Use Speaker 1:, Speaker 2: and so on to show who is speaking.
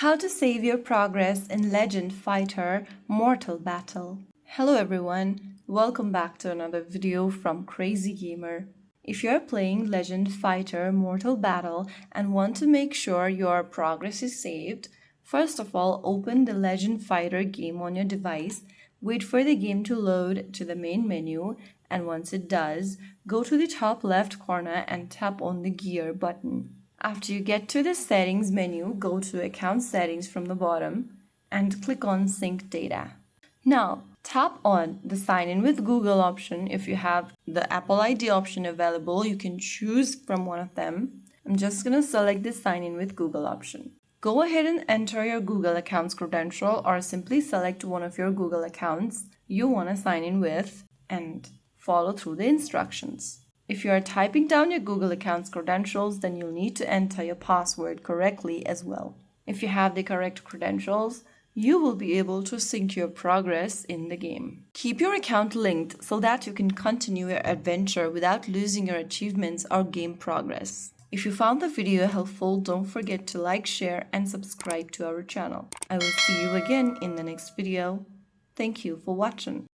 Speaker 1: How to save your progress in Legend Fighter Mortal Battle. Hello everyone, welcome back to another video from Crazy Gamer. If you're playing Legend Fighter Mortal Battle and want to make sure your progress is saved, first of all, open the Legend Fighter game on your device, wait for the game to load to the main menu, and once it does, go to the top left corner and tap on the gear button. After you get to the settings menu, go to account settings from the bottom and click on sync data. Now tap on the sign in with Google option. If you have the Apple ID option available, you can choose from one of them. I'm just going to select the sign in with Google option. Go ahead and enter your Google account's credential or simply select one of your Google accounts you want to sign in with and follow through the instructions. If you are typing down your Google account's credentials, then you'll need to enter your password correctly as well. If you have the correct credentials, you will be able to sync your progress in the game. Keep your account linked so that you can continue your adventure without losing your achievements or game progress. If you found the video helpful, don't forget to like, share, and subscribe to our channel. I will see you again in the next video. Thank you for watching.